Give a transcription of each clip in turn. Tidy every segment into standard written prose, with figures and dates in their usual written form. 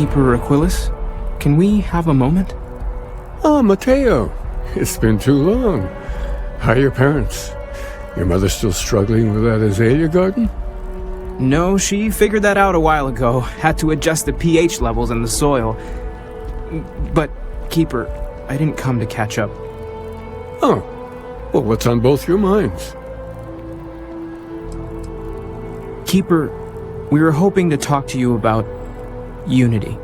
Keeper Aquilus, can we have a moment? Oh, Matteo. It's been too long. How are your parents? Your mother still struggling with that azalea garden? No, she figured that out a while ago. Had to adjust the pH levels in the soil. But, Keeper, I didn't come to catch up. Oh. Well, what's on both your minds? Keeper, we were hoping to talk to you about Unity.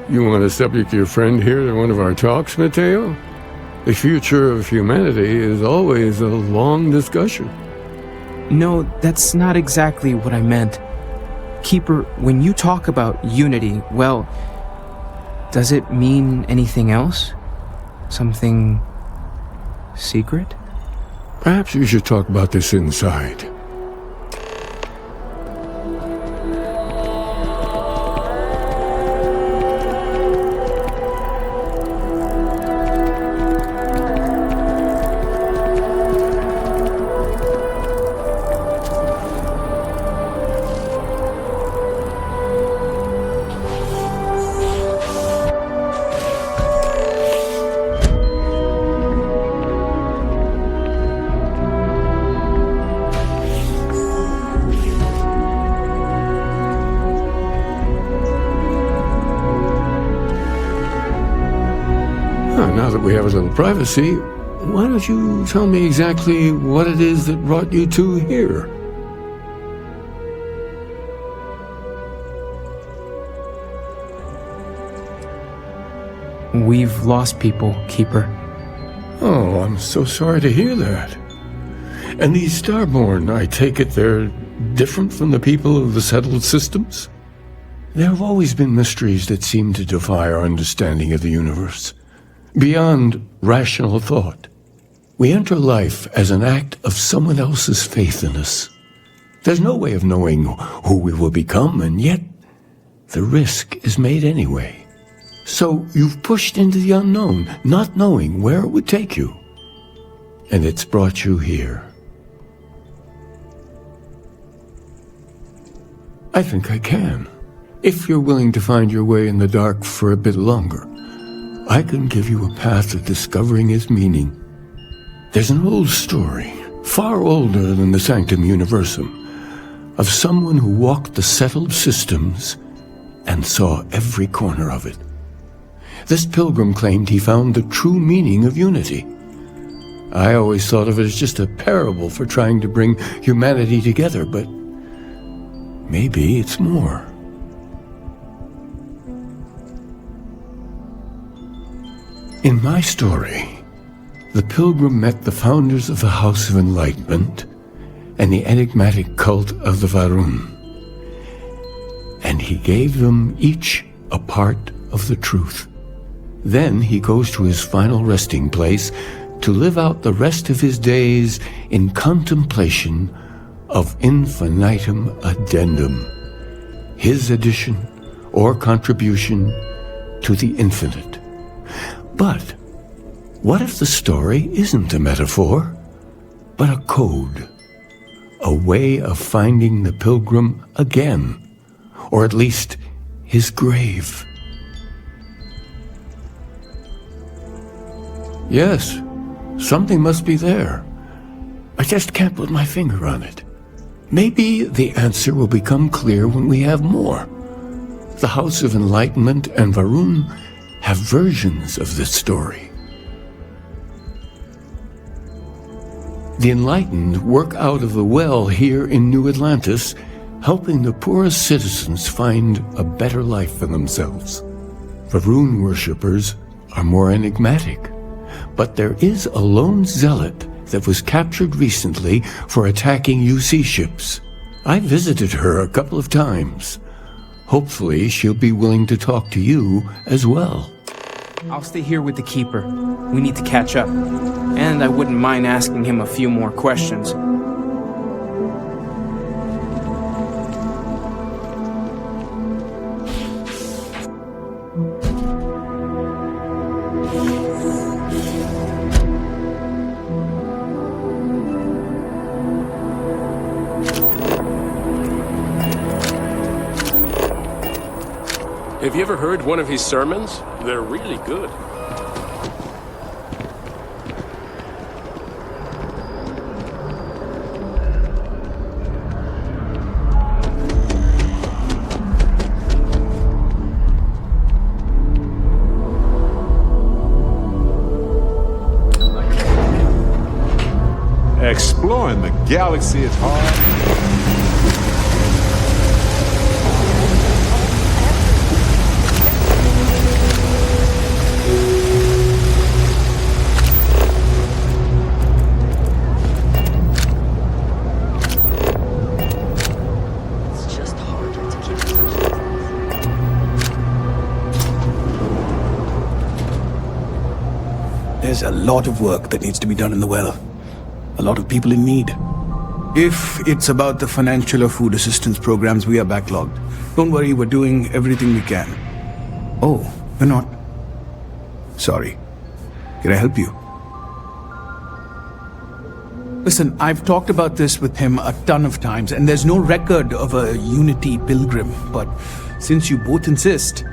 You want to subject your friend here to one of our talks, Matteo? The future of humanity is always a long discussion. No, that's not exactly what I meant. Keeper, when you talk about Unity, well, does it mean anything else? Something secret? Perhaps you should talk about this inside. Now that we have a little privacy, why don't you tell me exactly what it is that brought you two here? We've lost people, Keeper. Oh, I'm so sorry to hear that. And these Starborn, I take it they're different from the people of the settled systems? There have always been mysteries that seem to defy our understanding of the universe. Beyond rational thought, we enter life as an act of someone else's faith in us. There's no way of knowing who we will become, and yet the risk is made anyway. So you've pushed into the unknown, not knowing where it would take you. And it's brought you here. I think I can. If you're willing to find your way in the dark for a bit longer, I can give you a path to discovering its meaning. There's an old story, far older than the Sanctum Universum, of someone who walked the settled systems and saw every corner of it. This pilgrim claimed he found the true meaning of unity. I always thought of it as just a parable for trying to bring humanity together, but maybe it's more. In my story, the pilgrim met the founders of the House of Enlightenment and the enigmatic cult of the Varun, and he gave them each a part of the truth. Then he goes to his final resting place to live out the rest of his days in contemplation of infinitum addendum, his addition or contribution to the infinite. But what if the story isn't a metaphor, but a code, a way of finding the pilgrim again, or at least his grave? Yes, something must be there. I just can't put my finger on it. Maybe the answer will become clear when we have more. The House of Enlightenment and Varun have versions of this story. The Enlightened work out of the well here in New Atlantis, helping the poorest citizens find a better life for themselves. Varun worshippers are more enigmatic, but there is a lone zealot that was captured recently for attacking UC ships. I visited her a couple of times. Hopefully she'll be willing to talk to you as well. I'll stay here with the Keeper. We need to catch up. And I wouldn't mind asking him a few more questions. Have you ever heard one of his sermons? They're really good. Exploring the galaxy is hard. There's a lot of work that needs to be done in the well. A lot of people in need. If it's about the financial or food assistance programs, we are backlogged. Don't worry, we're doing everything we can. Oh, we're not. Sorry. Can I help you? Listen, I've talked about this with him a ton of times, and there's no record of a Unity pilgrim, but since you both insist,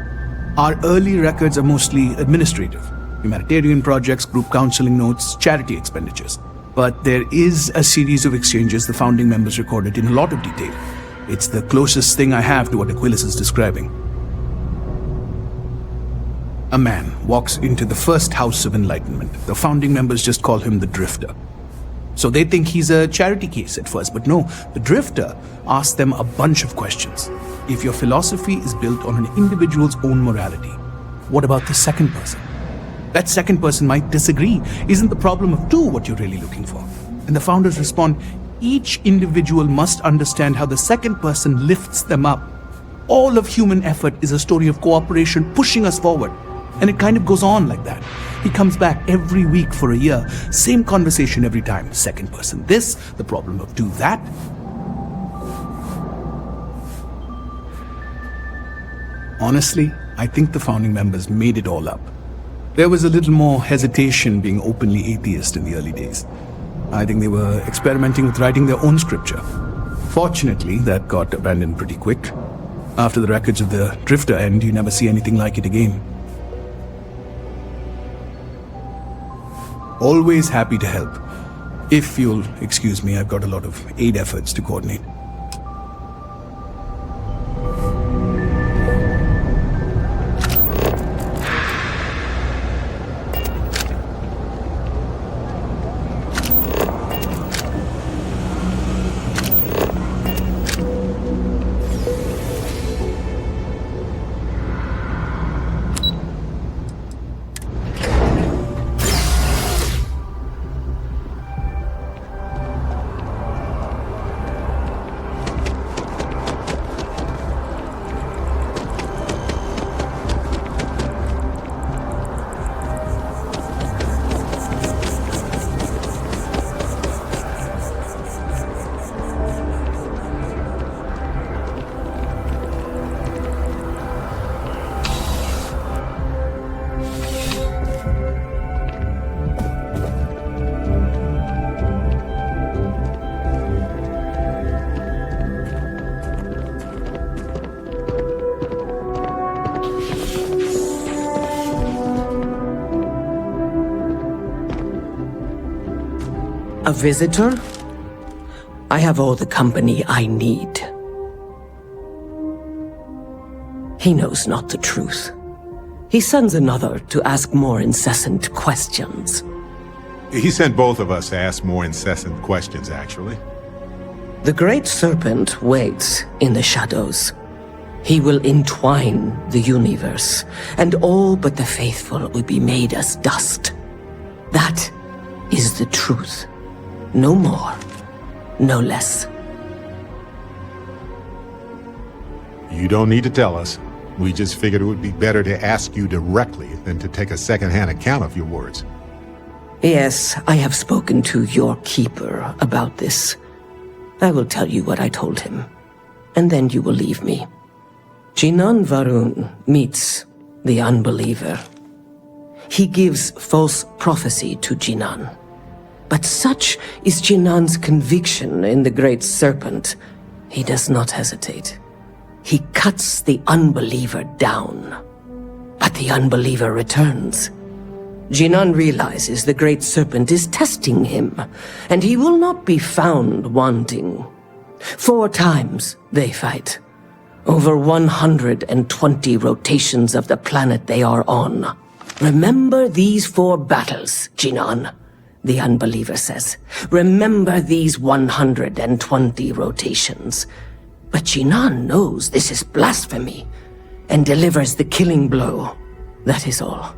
our early records are mostly administrative. Humanitarian projects, group counseling notes, charity expenditures. But there is a series of exchanges the founding members recorded in a lot of detail. It's the closest thing I have to what Aquilus is describing. A man walks into the first House of Enlightenment. The founding members just call him the Drifter. So they think he's a charity case at first, but no, the Drifter asks them a bunch of questions. If your philosophy is built on an individual's own morality, what about the second person? That second person might disagree. Isn't the problem of two what you're really looking for? And the founders respond, each individual must understand how the second person lifts them up. All of human effort is a story of cooperation pushing us forward. And it kind of goes on like that. He comes back every week for a year. Same conversation every time. Second person this, the problem of two that. Honestly, I think the founding members made it all up. There was a little more hesitation being openly atheist in the early days. I think they were experimenting with writing their own scripture. Fortunately, that got abandoned pretty quick. After the records of the Drifter end, you never see anything like it again. Always happy to help. If you'll excuse me, I've got a lot of aid efforts to coordinate. A visitor? I have all the company I need. He knows not the truth. He sends another to ask more incessant questions. He sent both of us to ask more incessant questions, actually. The Great Serpent waits in the shadows. He will entwine the universe, and all but the faithful will be made as dust. That is the truth. No more, no less. You don't need to tell us. We just figured it would be better to ask you directly than to take a second-hand account of your words. Yes, I have spoken to your keeper about this. I will tell you what I told him, and then you will leave me. Jinan Varun meets the unbeliever. He gives false prophecy to Jinan. But such is Jinan's conviction in the Great Serpent, he does not hesitate. He cuts the unbeliever down. But the unbeliever returns. Jinan realizes the Great Serpent is testing him, and he will not be found wanting. 4 times they fight. Over 120 rotations of the planet they are on. Remember these 4 battles, Jinan, the unbeliever says. Remember these 120 rotations. But Jinan knows this is blasphemy, and delivers the killing blow. That is all.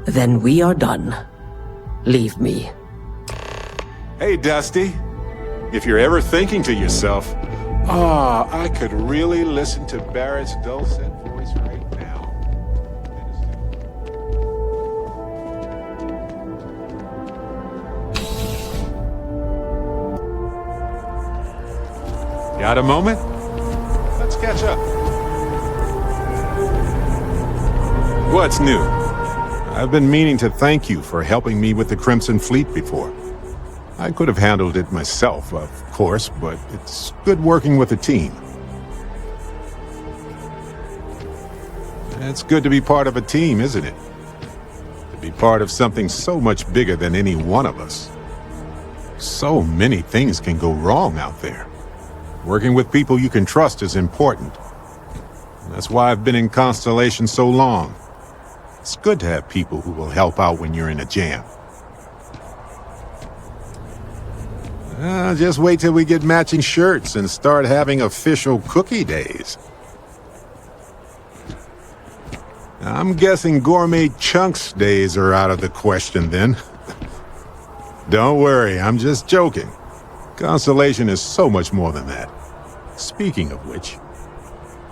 Then we are done. Leave me. Hey, Dusty. If you're ever thinking to yourself, I could really listen to Barrett's dulcet voice right now. Got a moment? Let's catch up. What's new? I've been meaning to thank you for helping me with the Crimson Fleet before. I could have handled it myself, of course, but it's good working with a team. It's good to be part of a team, isn't it? To be part of something so much bigger than any one of us. So many things can go wrong out there. Working with people you can trust is important. That's why I've been in Constellation so long. It's good to have people who will help out when you're in a jam. Just wait till we get matching shirts and start having official cookie days. I'm guessing gourmet chunks days are out of the question then. Don't worry, I'm just joking. Constellation is so much more than that. Speaking of which,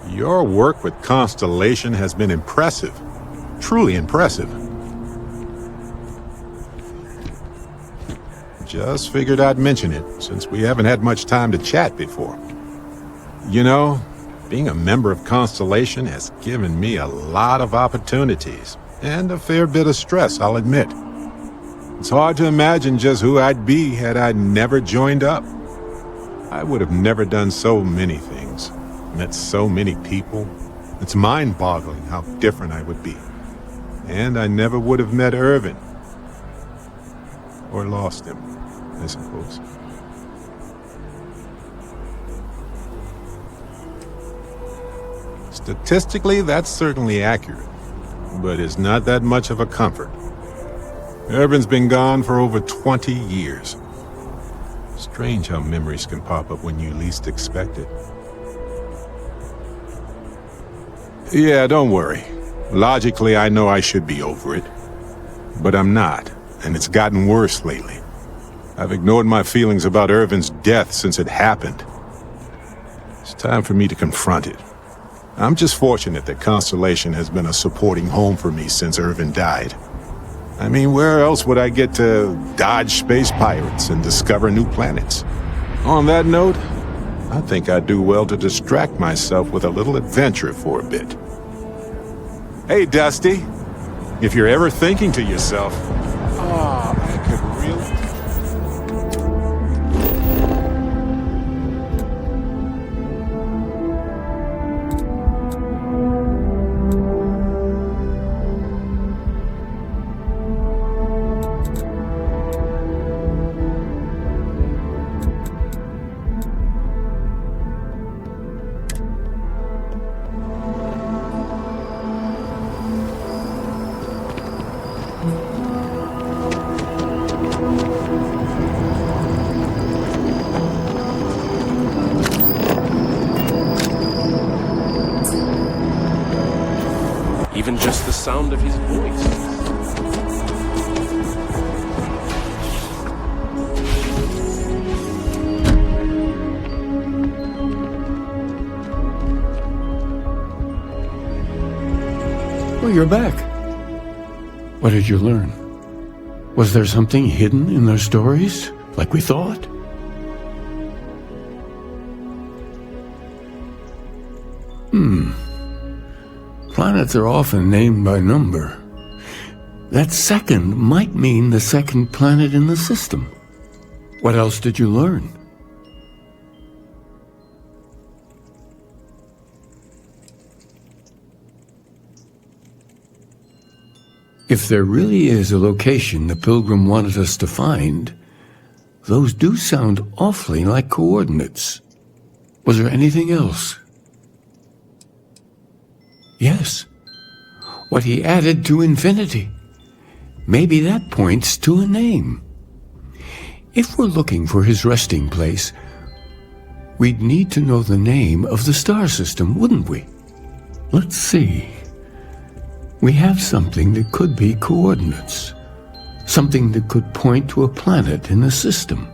your work with Constellation has been impressive. Truly impressive. Just figured I'd mention it, since we haven't had much time to chat before. You know, being a member of Constellation has given me a lot of opportunities, and a fair bit of stress, I'll admit. It's hard to imagine just who I'd be had I never joined up. I would have never done so many things, met so many people. It's mind-boggling how different I would be. And I never would have met Irvin. Or lost him, I suppose. Statistically, that's certainly accurate, but it's not that much of a comfort. Irvin's been gone for over 20 years. Strange how memories can pop up when you least expect it. Yeah, don't worry. Logically, I know I should be over it. But I'm not, and it's gotten worse lately. I've ignored my feelings about Irvin's death since it happened. It's time for me to confront it. I'm just fortunate that Constellation has been a supporting home for me since Irvin died. I mean, where else would I get to dodge space pirates and discover new planets? On that note, I think I'd do well to distract myself with a little adventure for a bit. Hey, Dusty. If you're ever thinking to yourself, I could really... Even just the sound of his voice. Well, you're back. What did you learn? Was there something hidden in their stories, like we thought? Planets are often named by number. That second might mean the second planet in the system. What else did you learn? If there really is a location the Pilgrim wanted us to find, those do sound awfully like coordinates. Was there anything else? Yes. What he added to infinity. Maybe that points to a name. If we're looking for his resting place, we'd need to know the name of the star system, wouldn't we? Let's see. We have something that could be coordinates. Something that could point to a planet in the system.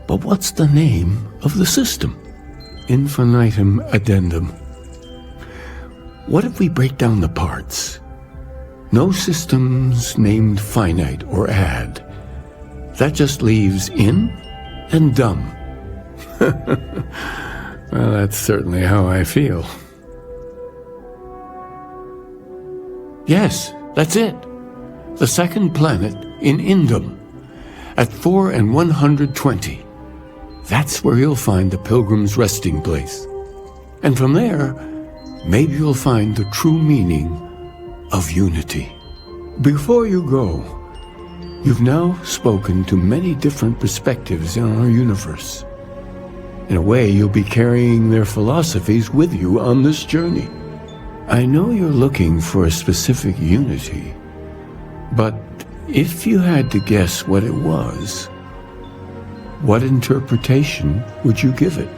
But what's the name of the system? Infinitum addendum. What if we break down the parts? No systems named finite or add. That just leaves in and dumb. Well, that's certainly how I feel. Yes, that's it. The second planet in Indum, at 4 and 120. That's where you'll find the Pilgrim's resting place. And from there, maybe you'll find the true meaning of unity. Before you go, you've now spoken to many different perspectives in our universe. In a way, you'll be carrying their philosophies with you on this journey. I know you're looking for a specific unity, but if you had to guess what it was, what interpretation would you give it?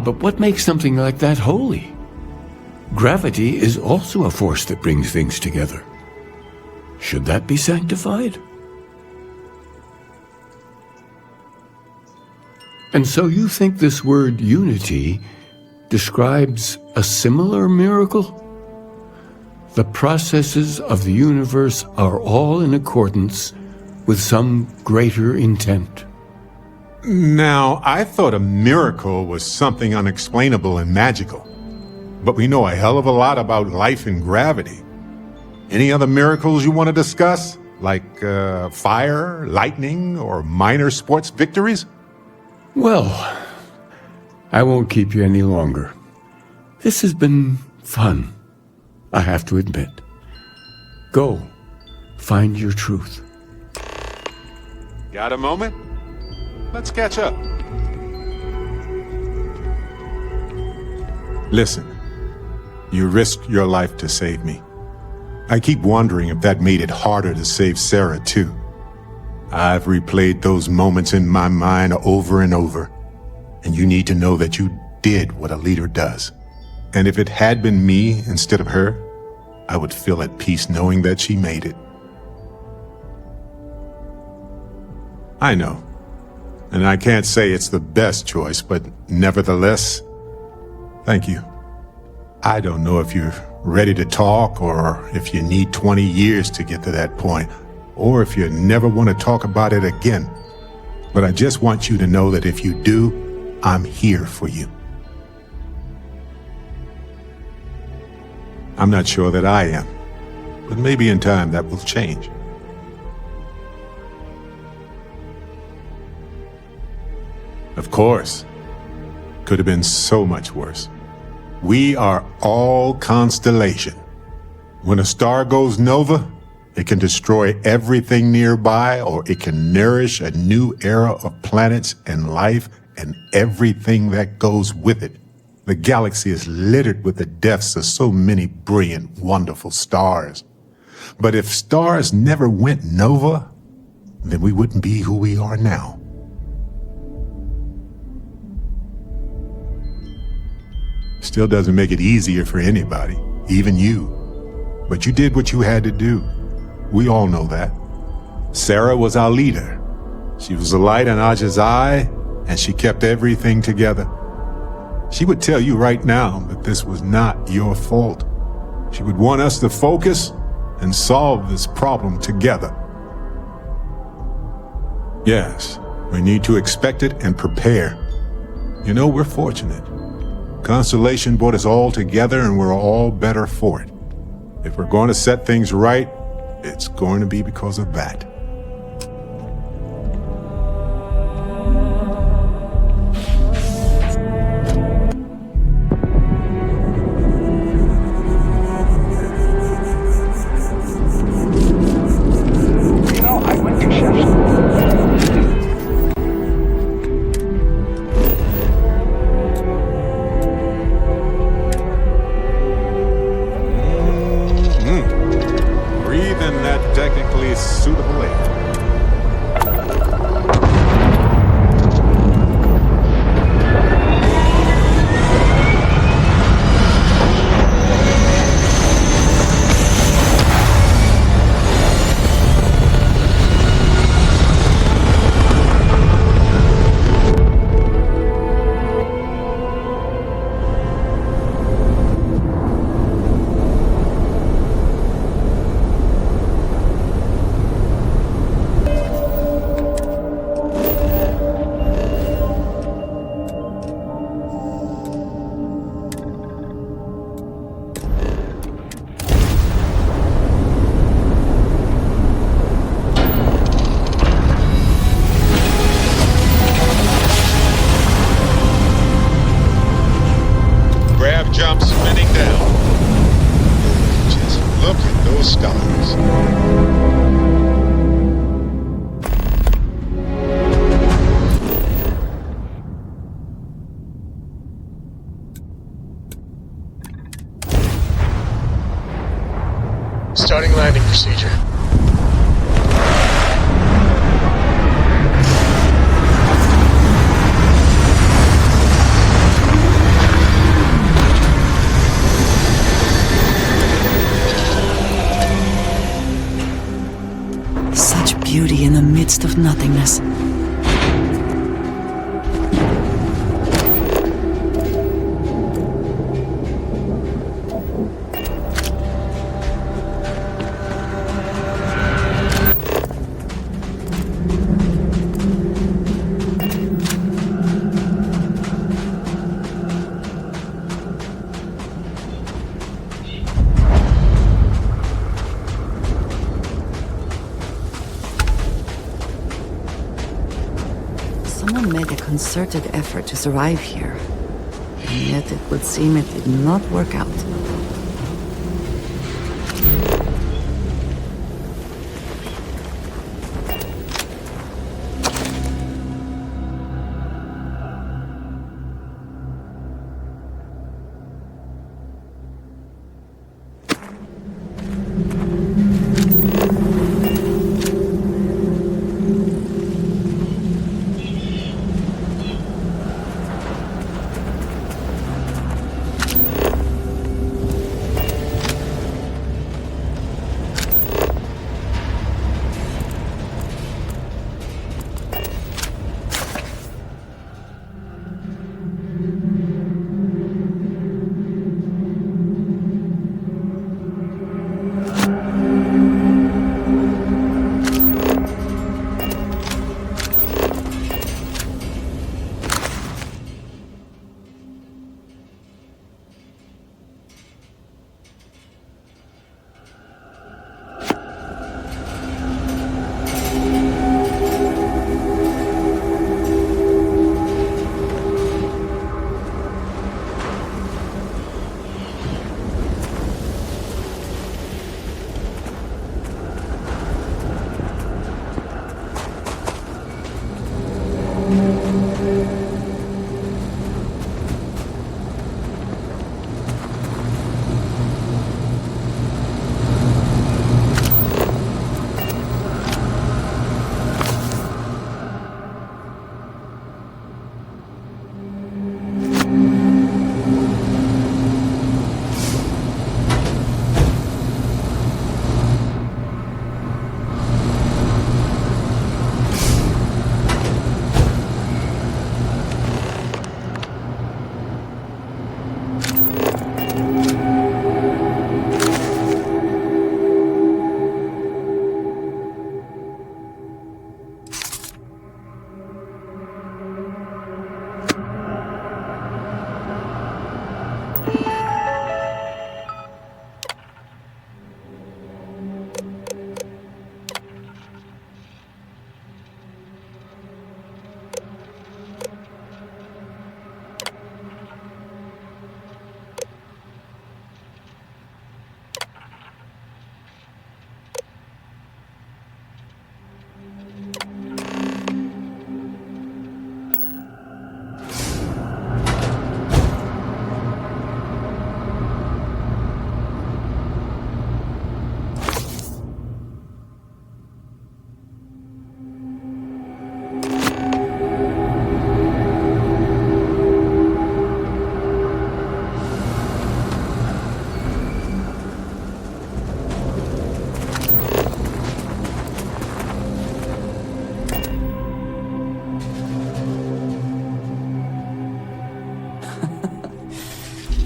But what makes something like that holy? Gravity is also a force that brings things together. Should that be sanctified? And so you think this word unity describes a similar miracle? The processes of the universe are all in accordance with some greater intent. Now, I thought a miracle was something unexplainable and magical. But we know a hell of a lot about life and gravity. Any other miracles you want to discuss? Like fire, lightning, or minor sports victories? Well, I won't keep you any longer. This has been fun, I have to admit. Go, find your truth. Got a moment? Let's catch up. Listen, you risked your life to save me. I keep wondering if that made it harder to save Sarah, too. I've replayed those moments in my mind over and over, and you need to know that you did what a leader does. And if it had been me instead of her, I would feel at peace knowing that she made it. I know, and I can't say it's the best choice, but nevertheless, thank you. I don't know if you're ready to talk or if you need 20 years to get to that point, or if you never want to talk about it again. But I just want you to know that if you do, I'm here for you. I'm not sure that I am, but maybe in time that will change. Of course, could have been so much worse. We are all constellation. When a star goes nova, it can destroy everything nearby, or it can nourish a new era of planets and life and everything that goes with it. The galaxy is littered with the deaths of so many brilliant, wonderful stars. But if stars never went nova, then we wouldn't be who we are now. Still doesn't make it easier for anybody, even you. But you did what you had to do. We all know that. Sarah was our leader. She was the light in Aja's eye, and she kept everything together. She would tell you right now that this was not your fault. She would want us to focus and solve this problem together. Yes, we need to expect it and prepare. You know, we're fortunate. Constellation brought us all together and we're all better for it. If we're going to set things right, it's going to be because of that. Cav jump spinning down. Just look at those stars. Starting landing procedure. Such beauty in the midst of nothingness. Someone made a concerted effort to survive here, and yet it would seem it did not work out.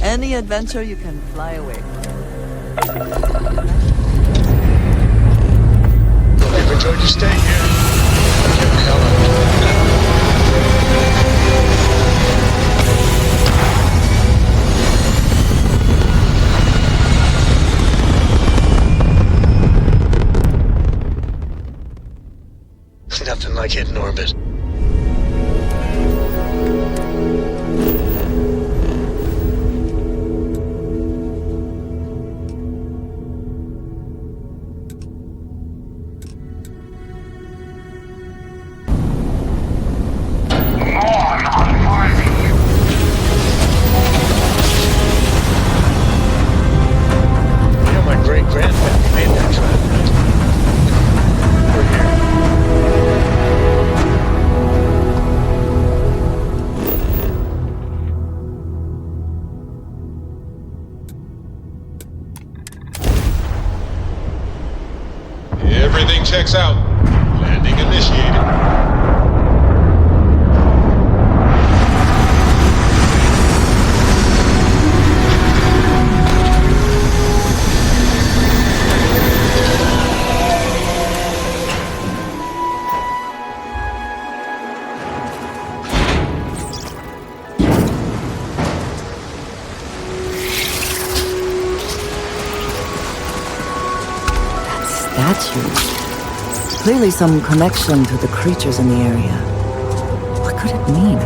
Any adventure you can fly away from. Hope you've enjoyed your stay here. Get the hell out. Nothing like hitting orbit. checks out. Landing initiated. Statue. Clearly some connection to the creatures in the area. What could it mean?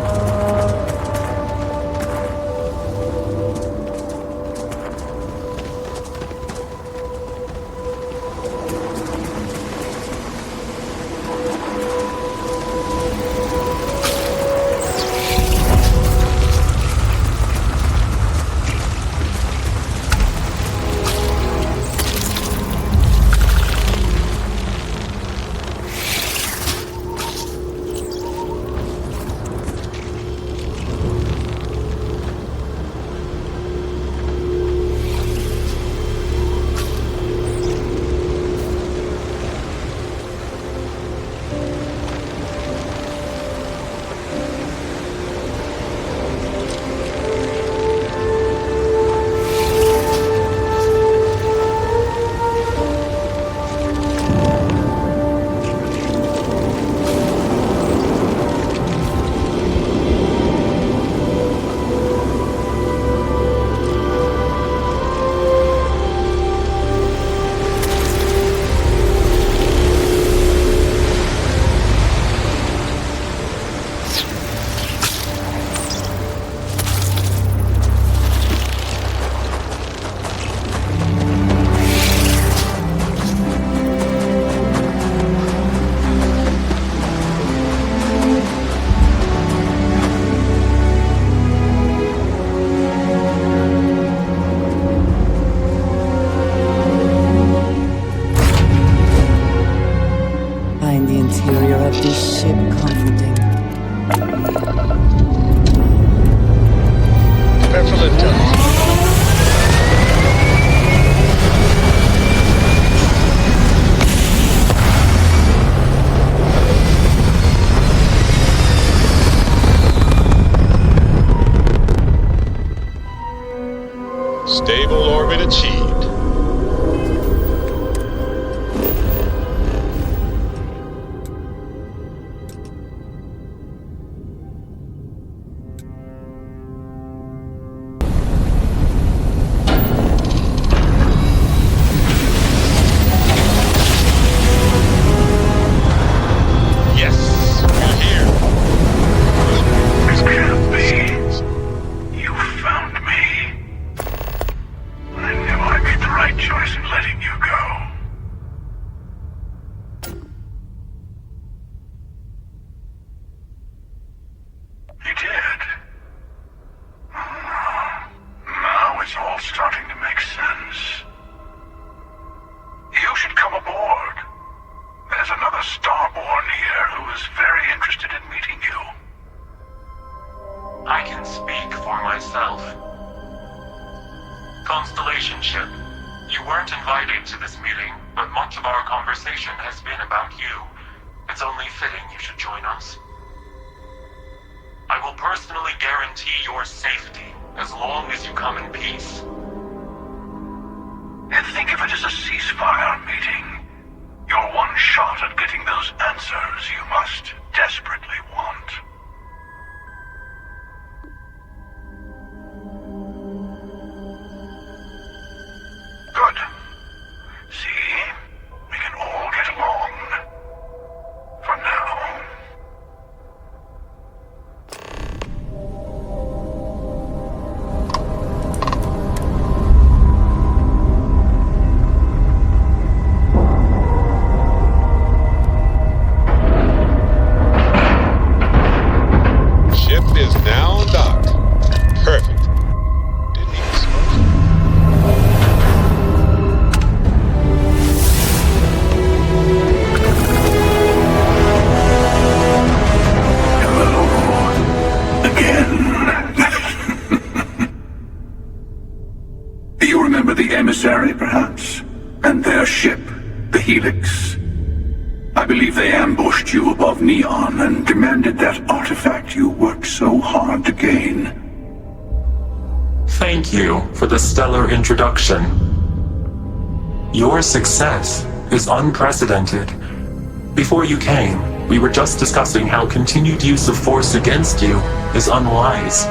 Stable orbit achieved. You remember the emissary, perhaps? And their ship, the Helix? I believe they ambushed you above Neon and demanded that artifact you worked so hard to gain. Thank you for the stellar introduction. Your success is unprecedented. Before you came, we were just discussing how continued use of force against you is unwise.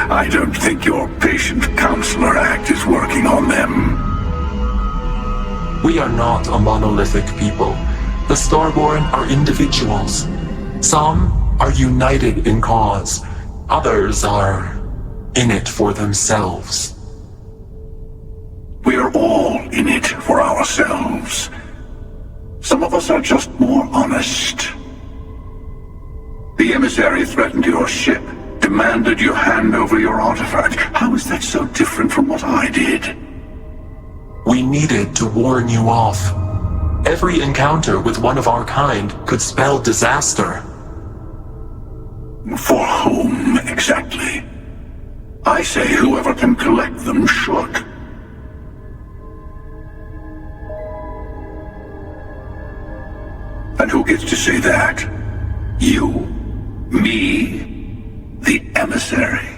I don't think your patient counselor act is working on them. We are not a monolithic people. The Starborn are individuals. Some are united in cause. Others are in it for themselves. We're all in it for ourselves. Some of us are just more honest. The emissary threatened your ship, demanded you hand over your artifact. How is that so different from what I did? We needed to warn you off. Every encounter with one of our kind could spell disaster. For whom, exactly? I say whoever can collect them should. And who gets to say that? You? Me? The emissary?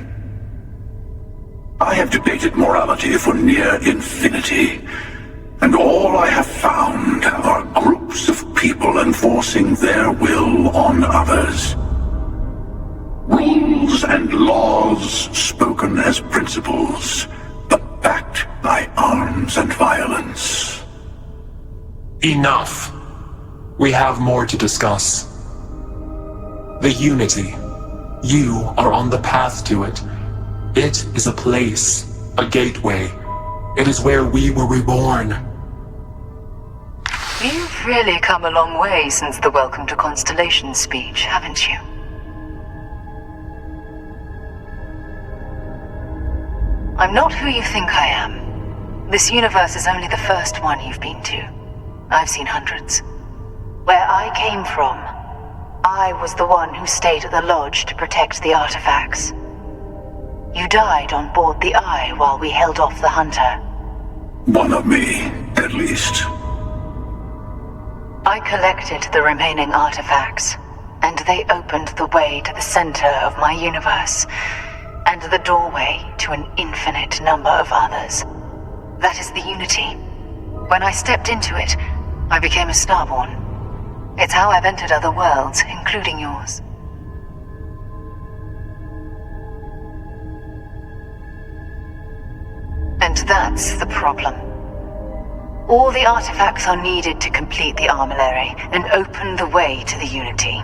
I have debated morality for near infinity, and all I have found are groups of people enforcing their will on others. Rules and laws spoken as principles, but backed by arms and violence. Enough. We have more to discuss. The Unity. You are on the path to it. It is a place, a gateway. It is where we were reborn. You've really come a long way since the Welcome to Constellation speech, haven't you? I'm not who you think I am. This universe is only the first one you've been to. I've seen hundreds. Where I came from, I was the one who stayed at the lodge to protect the artifacts. You died on board the Eye while we held off the Hunter. One of me, at least. I collected the remaining artifacts, and they opened the way to the center of my universe, and the doorway to an infinite number of others. That is the Unity. When I stepped into it, I became a Starborn. It's how I've entered other worlds, including yours. And that's the problem. All the artifacts are needed to complete the armillary and open the way to the Unity.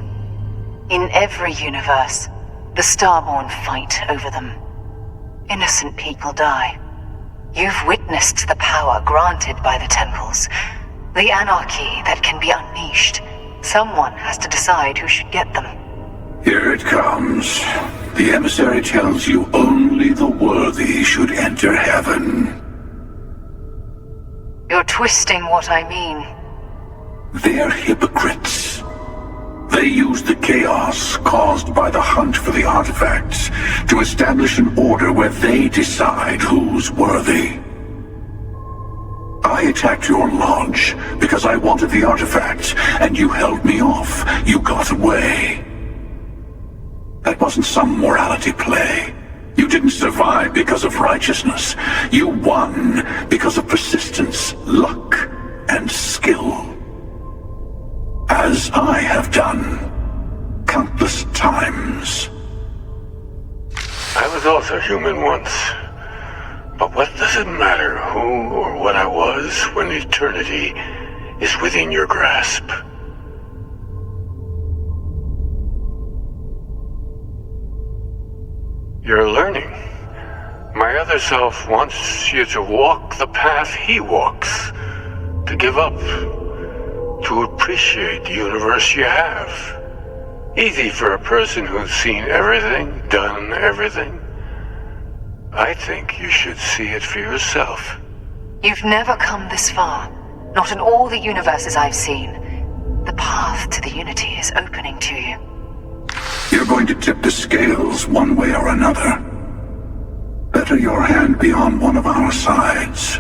In every universe, the Starborn fight over them. Innocent people die. You've witnessed the power granted by the temples, the anarchy that can be unleashed. Someone has to decide who should get them. Here it comes. The emissary tells you only the worthy should enter heaven. You're twisting what I mean. They're hypocrites. They use the chaos caused by the hunt for the artifacts to establish an order where they decide who's worthy. I attacked your lodge because I wanted the artifacts, and you held me off. You got away. That wasn't some morality play. You didn't survive because of righteousness. You won because of persistence, luck, and skill. As I have done countless times. I was also human once. But what does it matter who or what I was when eternity is within your grasp? You're learning. My other self wants you to walk the path he walks, to give up, to appreciate the universe you have. Easy for a person who's seen everything, done everything. I think you should see it for yourself. You've never come this far. Not in all the universes I've seen. The path to the Unity is opening to you. You're going to tip the scales one way or another. Better your hand be on one of our sides.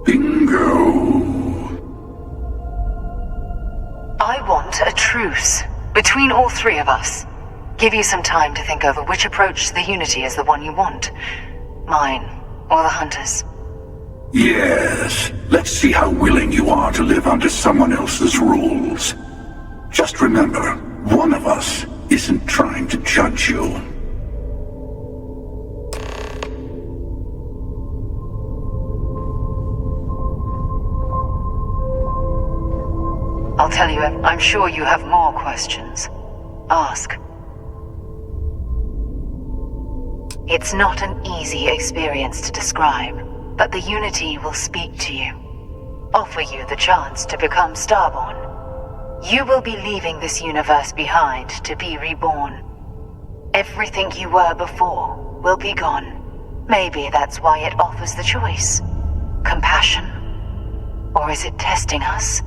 Bingo. I want a truce between all three of us. Give you some time to think over which approach to the Unity is the one you want. Mine, or the Hunters. Yes, let's see how willing you are to live under someone else's rules. Just remember, one of us isn't trying to judge you. I'll tell you, I'm sure you have more questions. Ask. It's not an easy experience to describe, but the Unity will speak to you. Offer you the chance to become Starborn. You will be leaving this universe behind to be reborn. Everything you were before will be gone. Maybe that's why it offers the choice. Compassion? Or is it testing us?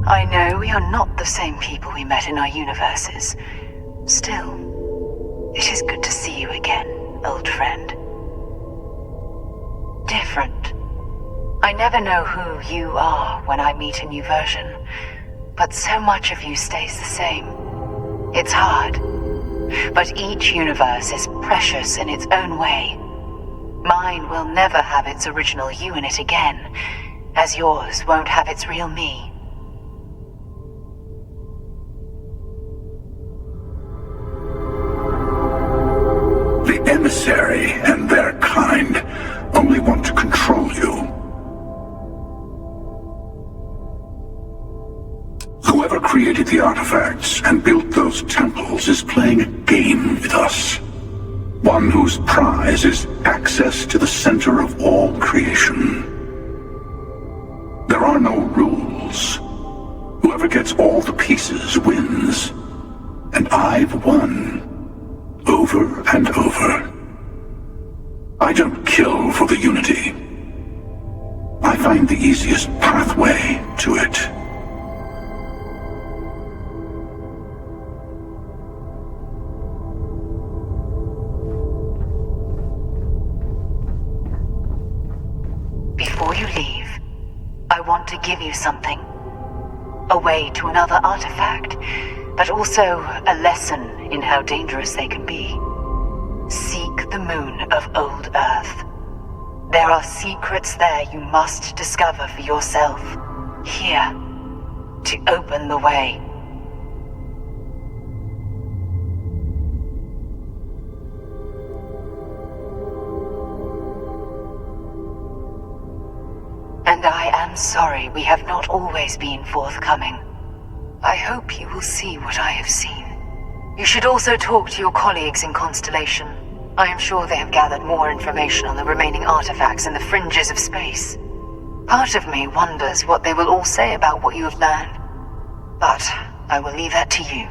I know we are not the same people we met in our universes. Still, it is good to see you again, old friend. Different. I never know who you are when I meet a new version, but so much of you stays the same. It's hard, but each universe is precious in its own way. Mine will never have its original you in it again, as yours won't have its real me. The emissary and their kind only want to control you. Whoever created the artifacts and built those temples is playing a game with us. One whose prize is access to the center of all creation. There are no rules. Whoever gets all the pieces wins. And I've won. Over and over. I don't kill for the Unity. I find the easiest pathway to it. Before you leave, I want to give you something. A way to another artifact, but also a lesson in how dangerous they can be. Seek the moon of old Earth. There are secrets there you must discover for yourself. Here, to open the way. And I am sorry we have not always been forthcoming. I hope you will see what I have seen. You should also talk to your colleagues in Constellation. I am sure they have gathered more information on the remaining artifacts in the fringes of space. Part of me wonders what they will all say about what you have learned. But I will leave that to you.